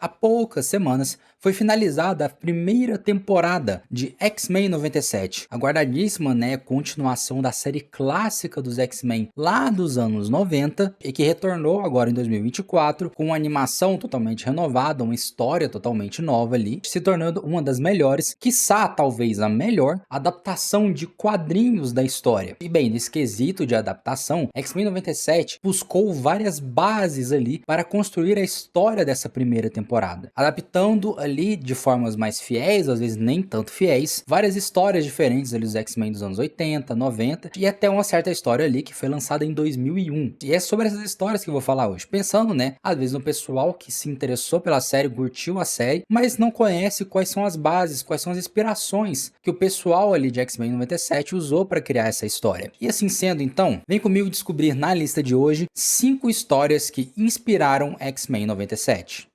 Há poucas semanas foi finalizada a primeira temporada de X-Men 97, a guardadíssima, continuação da série clássica dos X-Men lá dos anos 90 e que retornou agora em 2024 com uma animação totalmente renovada, uma história totalmente nova ali, se tornando uma das melhores, quiçá talvez a melhor adaptação de quadrinhos da história. E bem, nesse quesito de adaptação, X-Men 97 buscou várias bases ali para construir a história dessa primeira temporada, adaptando ali de formas mais fiéis, às vezes nem tanto fiéis, várias histórias diferentes ali dos X-Men dos anos 80, 90 e até uma certa história ali que foi lançada em 2001. E é sobre essas histórias que eu vou falar hoje, pensando, às vezes no pessoal que se interessou pela série, curtiu a série, mas não conhece quais são as bases, quais são as inspirações que o pessoal ali de X-Men 97 usou para criar essa história. E assim sendo, então, vem comigo descobrir na lista de hoje 5 histórias que inspiraram X-Men 97.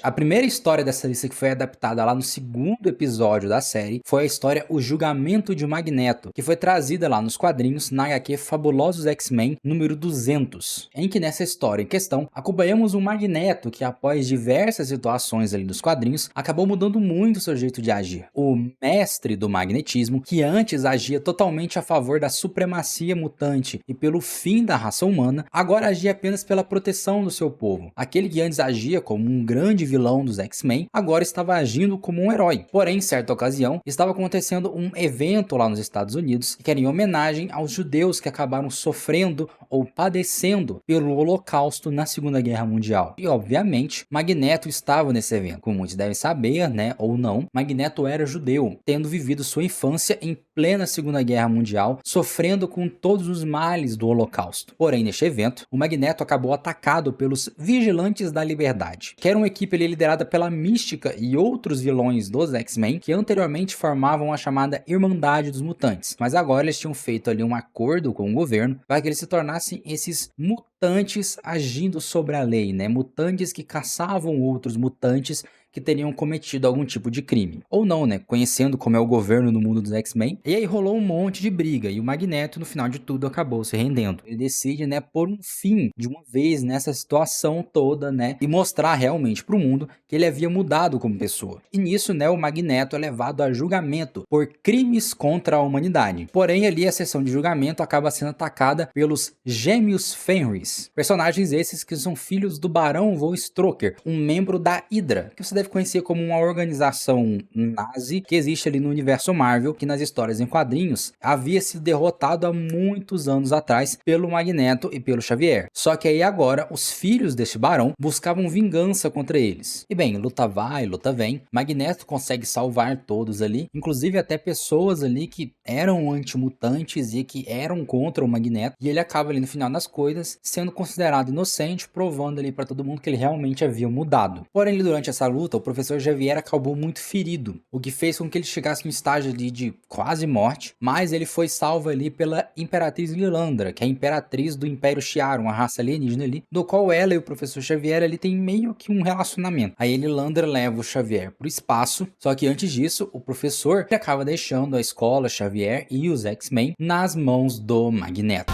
A primeira história dessa lista que foi adaptada lá no segundo episódio da série foi a história O Julgamento de Magneto, que foi trazida lá nos quadrinhos na HQ Fabulosos X-Men número 200, em que nessa história em questão acompanhamos um Magneto que após diversas situações ali dos quadrinhos acabou mudando muito seu jeito de agir. O mestre do magnetismo, que antes agia totalmente a favor da supremacia mutante e pelo fim da raça humana, agora agia apenas pela proteção do seu povo. Aquele que antes agia como um grande vilão dos X-Men, agora estava agindo como um herói. Porém, em certa ocasião, estava acontecendo um evento lá nos Estados Unidos que era em homenagem aos judeus que acabaram sofrendo ou padecendo pelo Holocausto na Segunda Guerra Mundial. E, obviamente, Magneto estava nesse evento. Como muitos devem saber, ou não, Magneto era judeu, tendo vivido sua infância em plena Segunda Guerra Mundial, sofrendo com todos os males do Holocausto. Porém, neste evento, o Magneto acabou atacado pelos Vigilantes da Liberdade, que era uma equipe liderada pela Mística e outros vilões dos X-Men que anteriormente formavam a chamada Irmandade dos Mutantes, mas agora eles tinham feito ali um acordo com o governo para que eles se tornassem esses mutantes agindo sobre a lei, mutantes que caçavam outros mutantes que teriam cometido algum tipo de crime. Ou não, conhecendo como é o governo no mundo dos X-Men. E aí rolou um monte de briga e o Magneto, no final de tudo, acabou se rendendo. Ele decide, pôr um fim de uma vez nessa situação toda, e mostrar realmente para o mundo que ele havia mudado como pessoa. E nisso, o Magneto é levado a julgamento por crimes contra a humanidade. Porém, ali a sessão de julgamento acaba sendo atacada pelos Gêmeos Fenris. Personagens esses que são filhos do Barão Von Strucker, um membro da Hydra, que você deve conhecer como uma organização nazi que existe ali no universo Marvel, que nas histórias em quadrinhos havia sido derrotado há muitos anos atrás pelo Magneto e pelo Xavier. Só que aí agora os filhos deste barão buscavam vingança contra eles. E bem, luta vai, luta vem, Magneto consegue salvar todos ali, inclusive até pessoas ali que eram antimutantes e que eram contra o Magneto, e ele acaba ali no final das coisas sendo considerado inocente, provando ali para todo mundo que ele realmente havia mudado. Porém, durante essa luta, o professor Xavier acabou muito ferido, o que fez com que ele chegasse em um estágio ali de quase morte, mas ele foi salvo ali pela Imperatriz Lilandra, que é a imperatriz do Império Shi'ar, uma raça alienígena ali, do qual ela e o professor Xavier ali tem meio que um relacionamento. Aí Lilandra leva o Xavier pro espaço, só que antes disso, o professor acaba deixando a escola Xavier e os X-Men nas mãos do Magneto.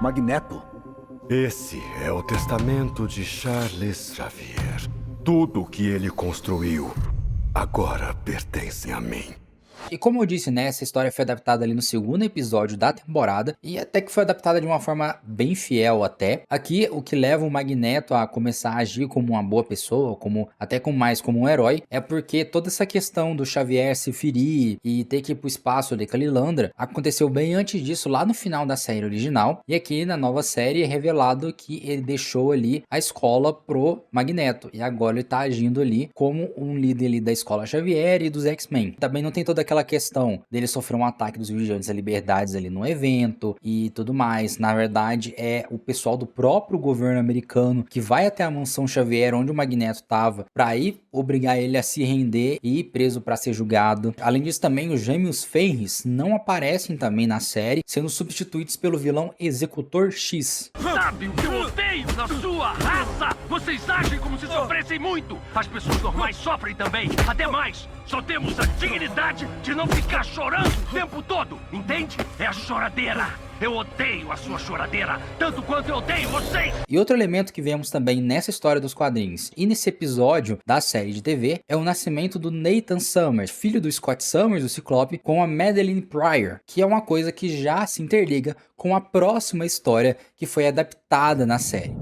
Magneto? Esse é o testamento de Charles Xavier. Tudo o que ele construiu agora pertence a mim. E como eu disse, essa história foi adaptada ali no segundo episódio da temporada e até que foi adaptada de uma forma bem fiel até. Aqui, o que leva o Magneto a começar a agir como uma boa pessoa, até mais como um herói, é porque toda essa questão do Xavier se ferir e ter que ir pro espaço ali com a Lilandra aconteceu bem antes disso, lá no final da série original. E aqui na nova série é revelado que ele deixou ali a escola pro Magneto e agora ele tá agindo ali como um líder ali da escola Xavier e dos X-Men. Também não tem toda aquela questão dele sofrer um ataque dos Vigilantes da Liberdade ali no evento e tudo mais. Na verdade, é o pessoal do próprio governo americano que vai até a mansão Xavier, onde o Magneto estava, para ir obrigar ele a se render e ir preso para ser julgado. Além disso, também os Gêmeos Fenris não aparecem também na série, sendo substituídos pelo vilão Executor X. Sabe o que eu odeio na sua raça? Vocês agem como se sofressem muito. As pessoas normais sofrem também. Até mais. Só temos a dignidade de não ficar chorando o tempo todo. Entende? É a choradeira. Eu odeio a sua choradeira, tanto quanto eu odeio vocês! E outro elemento que vemos também nessa história dos quadrinhos e nesse episódio da série de TV é o nascimento do Nathan Summers, filho do Scott Summers, do Ciclope, com a Madeline Pryor, que é uma coisa que já se interliga com a próxima história que foi adaptada na série.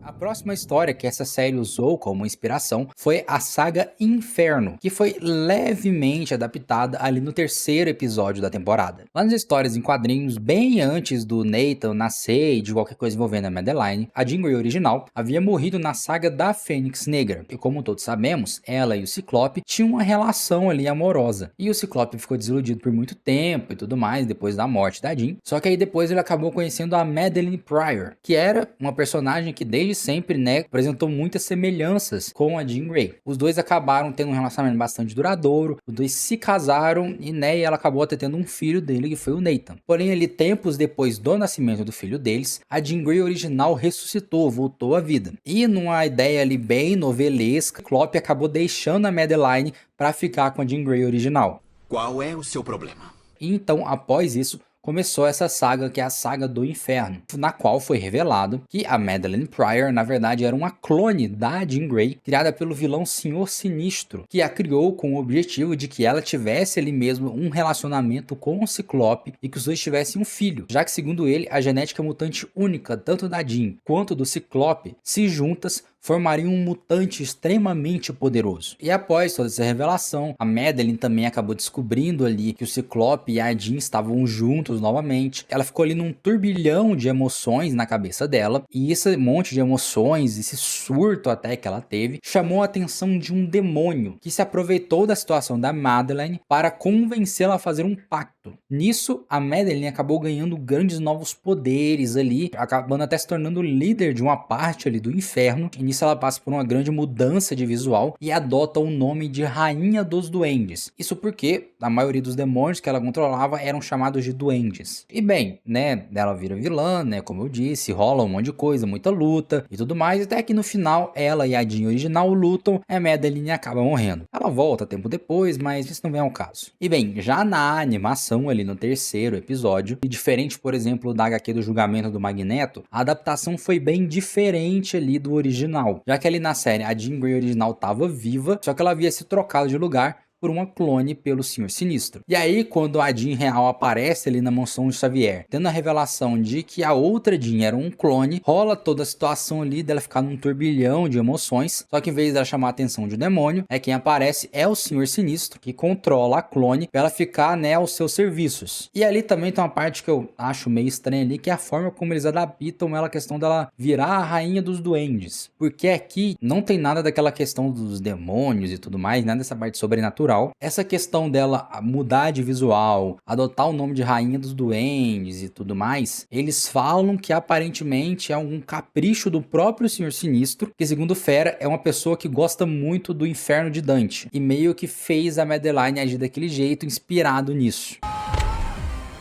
A próxima história que essa série usou como inspiração foi a saga Inferno, que foi levemente adaptada ali no terceiro episódio da temporada. Lá nas histórias em quadrinhos, bem antes do Nathan nascer e de qualquer coisa envolvendo a Madeline, a Jean Grey original havia morrido na saga da Fênix Negra. E como todos sabemos, ela e o Ciclope tinham uma relação ali amorosa. E o Ciclope ficou desiludido por muito tempo e tudo mais, depois da morte da Jean. Só que aí depois ele acabou conhecendo a Madeline Pryor, que era uma personagem que desde sempre, né, apresentou muitas semelhanças com a Jean Grey. Os dois acabaram tendo um relacionamento bastante duradouro, os dois se casaram e, né, e ela acabou até tendo um filho dele, que foi o Nathan. Porém, ali, tempos depois do nascimento do filho deles, a Jean Grey original ressuscitou, voltou à vida. E numa ideia ali bem novelesca, Ciclope acabou deixando a Madeline para ficar com a Jean Grey original. Qual é o seu problema? E então, após isso, começou essa saga, que é a saga do Inferno, na qual foi revelado que a Madeline Pryor, na verdade, era uma clone da Jean Grey, criada pelo vilão Senhor Sinistro, que a criou com o objetivo de que ela tivesse ali mesmo um relacionamento com o Ciclope e que os dois tivessem um filho, já que, segundo ele, a genética mutante única, tanto da Jean quanto do Ciclope, se juntas, formariam um mutante extremamente poderoso. E após toda essa revelação, a Madeline também acabou descobrindo ali que o Ciclope e a Jean estavam juntos novamente. Ela ficou ali num turbilhão de emoções na cabeça dela, e esse monte de emoções, esse surto até que ela teve, chamou a atenção de um demônio que se aproveitou da situação da Madeline para convencê-la a fazer um pacto. Nisso, a Madeline acabou ganhando grandes novos poderes ali, acabando até se tornando líder de uma parte ali do inferno. E nisso ela passa por uma grande mudança de visual e adota o nome de Rainha dos Duendes. Isso porque a maioria dos demônios que ela controlava eram chamados de duendes. E bem, né, ela vira vilã, né, como eu disse, rola um monte de coisa, muita luta e tudo mais, até que no final ela e a Jean original lutam e a Madeline acaba morrendo. Ela volta tempo depois, mas isso não vem ao caso. E bem, já na animação ali no terceiro episódio, e diferente, por exemplo, da HQ do Julgamento do Magneto, a adaptação foi bem diferente ali do original, já que ali na série a Jean Grey original estava viva, só que ela havia se trocado de lugar por uma clone pelo Senhor Sinistro. E aí, quando a Jean real aparece ali na mansão de Xavier, tendo a revelação de que a outra Jean era um clone, rola toda a situação ali dela ficar num turbilhão de emoções, só que em vez dela chamar a atenção de um demônio, quem aparece é o Senhor Sinistro, que controla a clone pra ela ficar, né, aos seus serviços. E ali também tem uma parte que eu acho meio estranha ali, que é a forma como eles adaptam ela, a questão dela virar a rainha dos duendes. Porque aqui não tem nada daquela questão dos demônios e tudo mais, nada dessa parte sobrenatural. Essa questão dela mudar de visual, adotar o nome de Rainha dos Duendes e tudo mais, eles falam que aparentemente é um capricho do próprio Senhor Sinistro, que segundo Fera é uma pessoa que gosta muito do Inferno de Dante, e meio que fez a Madeline agir daquele jeito, inspirado nisso.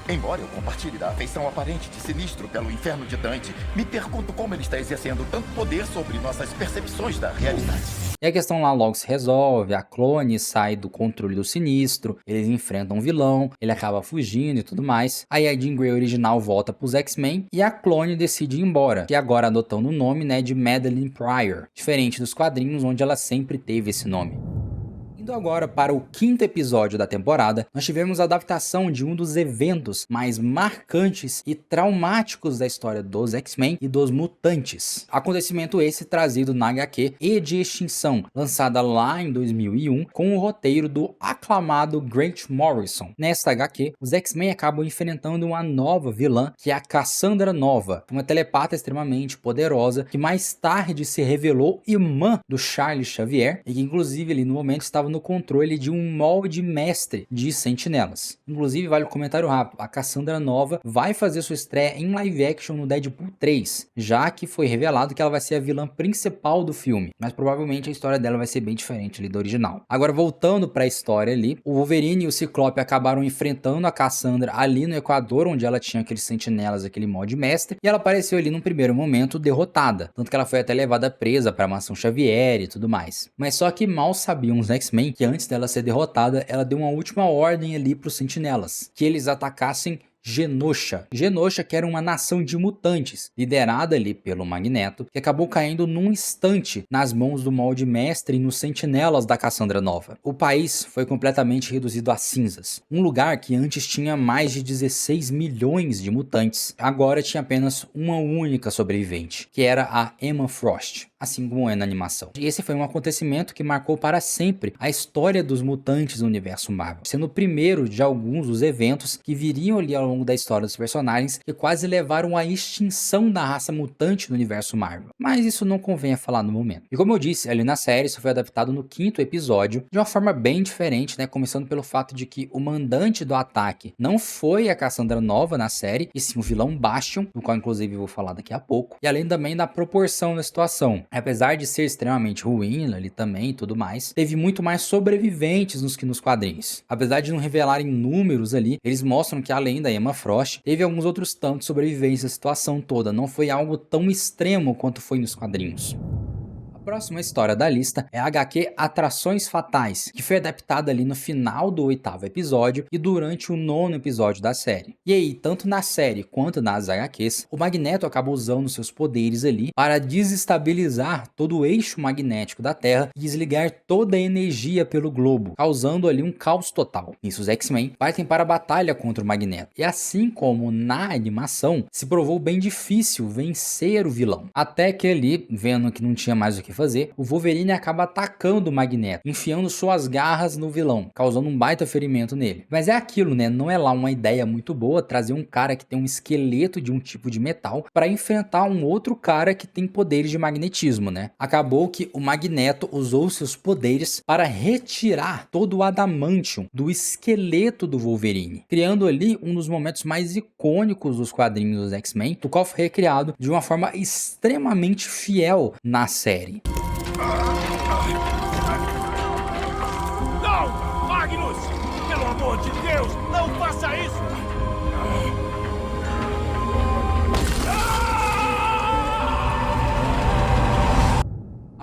Embora eu compartilhe da afeição aparente de Sinistro pelo Inferno de Dante, me pergunto como ele está exercendo tanto poder sobre nossas percepções da realidade. E a questão lá logo se resolve, a clone sai do controle do Sinistro, eles enfrentam um vilão, ele acaba fugindo e tudo mais. Aí a Jean Grey original volta pros X-Men e a clone decide ir embora, e agora adotando o nome, né, de Madeline Pryor, diferente dos quadrinhos onde ela sempre teve esse nome. Indo agora para o quinto episódio da temporada, nós tivemos a adaptação de um dos eventos mais marcantes e traumáticos da história dos X-Men e dos mutantes. Acontecimento esse trazido na HQ E de Extinção, lançada lá em 2001, com o roteiro do aclamado Grant Morrison. Nesta HQ, os X-Men acabam enfrentando uma nova vilã, que é a Cassandra Nova, uma telepata extremamente poderosa, que mais tarde se revelou irmã do Charles Xavier, e que inclusive ali no momento estava no controle de um molde mestre de sentinelas. Inclusive, vale um comentário rápido, a Cassandra Nova vai fazer sua estreia em live action no Deadpool 3, já que foi revelado que ela vai ser a vilã principal do filme, mas provavelmente a história dela vai ser bem diferente ali do original. Agora, voltando para a história ali, o Wolverine e o Ciclope acabaram enfrentando a Cassandra ali no Equador, onde ela tinha aqueles sentinelas, aquele molde mestre, e ela apareceu ali num primeiro momento derrotada, tanto que ela foi até levada presa para a mansão Xavier e tudo mais. Mas só que mal sabiam os X-Men que antes dela ser derrotada, ela deu uma última ordem ali para os sentinelas, que eles atacassem Genosha. Genosha, que era uma nação de mutantes, liderada ali pelo Magneto, que acabou caindo num instante nas mãos do Molde Mestre e nos sentinelas da Cassandra Nova. O país foi completamente reduzido a cinzas. Um lugar que antes tinha mais de 16 milhões de mutantes, agora tinha apenas uma única sobrevivente, que era a Emma Frost, assim como é na animação. E esse foi um acontecimento que marcou para sempre a história dos mutantes no universo Marvel, sendo o primeiro de alguns dos eventos que viriam ali ao longo da história dos personagens que quase levaram à extinção da raça mutante no universo Marvel. Mas isso não convém a falar no momento. E como eu disse, ali na série isso foi adaptado no 5º episódio de uma forma bem diferente, né? Começando pelo fato de que o mandante do ataque não foi a Cassandra Nova na série, e sim o vilão Bastion, do qual inclusive eu vou falar daqui a pouco, e além também da proporção da situação. Apesar de ser extremamente ruim ali também e tudo mais, teve muito mais sobreviventes que nos quadrinhos. Apesar de não revelarem números ali, eles mostram que além da Emma Frost, teve alguns outros tantos sobreviventes da situação toda, não foi algo tão extremo quanto foi nos quadrinhos. A próxima história da lista é a HQ Atrações Fatais, que foi adaptada ali no final do 8º episódio e durante o 9º episódio da série. E aí, tanto na série quanto nas HQs, o Magneto acaba usando seus poderes ali para desestabilizar todo o eixo magnético da Terra e desligar toda a energia pelo globo, causando ali um caos total. Nisso, os X-Men partem para a batalha contra o Magneto. E assim como na animação, se provou bem difícil vencer o vilão. Até que ali, vendo que não tinha mais o que fazer, o Wolverine acaba atacando o Magneto, enfiando suas garras no vilão, causando um baita ferimento nele. Mas é aquilo, né? Não é lá uma ideia muito boa trazer um cara que tem um esqueleto de um tipo de metal para enfrentar um outro cara que tem poderes de magnetismo, né? Acabou que o Magneto usou seus poderes para retirar todo o adamantium do esqueleto do Wolverine, criando ali um dos momentos mais icônicos dos quadrinhos dos X-Men, do qual foi recriado de uma forma extremamente fiel na série. Não! Magnus! Pelo amor de Deus, não faça isso!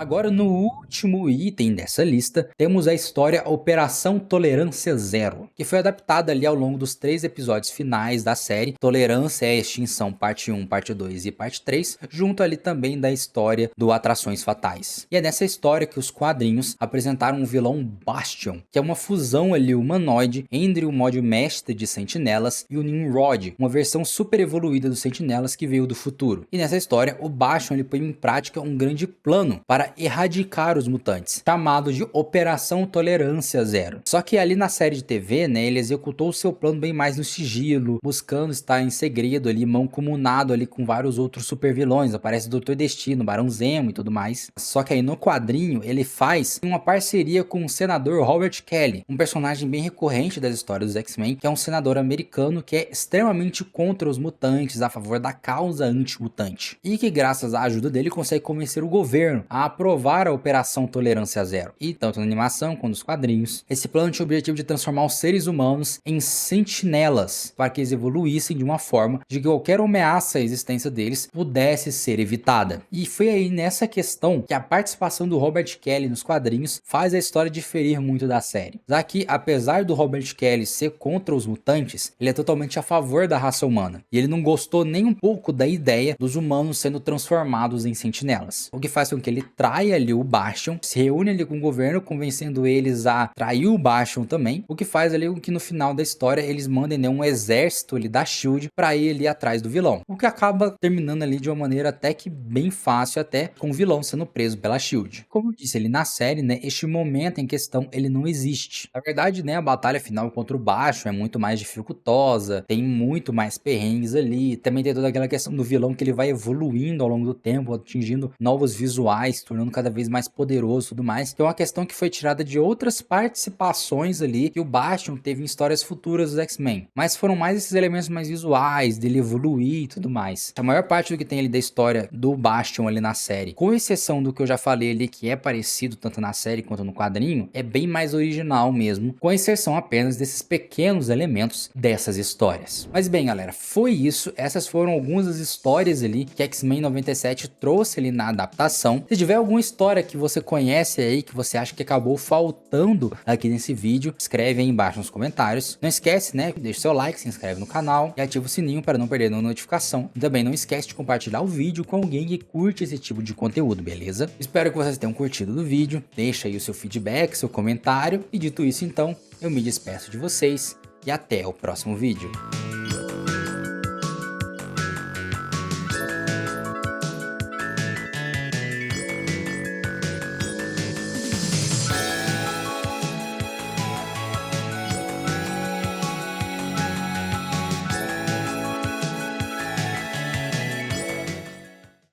Agora, no último item dessa lista, temos a história Operação Tolerância Zero, que foi adaptada ali ao longo dos 3 episódios finais da série. Tolerância é a Extinção parte 1, parte 2 e parte 3, junto ali também da história do Atrações Fatais. E é nessa história que os quadrinhos apresentaram um vilão Bastion, que é uma fusão ali humanoide entre o Molde Mestre de Sentinelas e o Nimrod, uma versão super evoluída dos Sentinelas que veio do futuro. E nessa história, o Bastion ele põe em prática um grande plano para erradicar os mutantes, chamado de Operação Tolerância Zero. Só que ali na série de TV, né, ele executou o seu plano bem mais no sigilo, buscando estar em segredo ali, mancomunado ali com vários outros super vilões. Aparece o Dr. Destino, Barão Zemo e tudo mais. Só que aí no quadrinho ele faz uma parceria com o senador Robert Kelly, um personagem bem recorrente das histórias dos X-Men, que é um senador americano que é extremamente contra os mutantes, a favor da causa anti-mutante, e que graças à ajuda dele consegue convencer o governo a aprovar a Operação Tolerância Zero. E tanto na animação quanto nos quadrinhos, esse plano tinha o objetivo de transformar os seres humanos em sentinelas, para que eles evoluíssem de uma forma de que qualquer ameaça à existência deles pudesse ser evitada. E foi aí nessa questão que a participação do Robert Kelly nos quadrinhos faz a história diferir muito da série. Já que, apesar do Robert Kelly ser contra os mutantes, ele é totalmente a favor da raça humana. E ele não gostou nem um pouco da ideia dos humanos sendo transformados em sentinelas. O que faz com que ele trai ali o Bastion, se reúne ali com o governo, convencendo eles a trair o Bastion também, o que faz ali com que no final da história eles mandem, né, um exército ali da SHIELD para ir ali atrás do vilão, o que acaba terminando ali de uma maneira até que bem fácil, até com o vilão sendo preso pela SHIELD. Como eu disse ali na série, né, este momento em questão ele não existe. Na verdade, né, a batalha final contra o Bastion é muito mais dificultosa, tem muito mais perrengues ali, também tem toda aquela questão do vilão que ele vai evoluindo ao longo do tempo, atingindo novos visuais, tornando cada vez mais poderoso e tudo mais, que é uma questão que foi tirada de outras participações ali que o Bastion teve em histórias futuras dos X-Men, mas foram mais esses elementos mais visuais, dele evoluir e tudo mais. A maior parte do que tem ali da história do Bastion ali na série, com exceção do que eu já falei ali, que é parecido tanto na série quanto no quadrinho, é bem mais original mesmo, com exceção apenas desses pequenos elementos dessas histórias. Mas bem, galera, foi isso. Essas foram algumas das histórias ali que X-Men 97 trouxe ali na adaptação. Se tiver algum alguma história que você conhece aí, que você acha que acabou faltando aqui nesse vídeo, escreve aí embaixo nos comentários. Não esquece, né? Deixa seu like, se inscreve no canal e ativa o sininho para não perder nenhuma notificação. E também não esquece de compartilhar o vídeo com alguém que curte esse tipo de conteúdo, beleza? Espero que vocês tenham curtido do vídeo. Deixa aí o seu feedback, seu comentário. E dito isso, então, eu me despeço de vocês e até o próximo vídeo.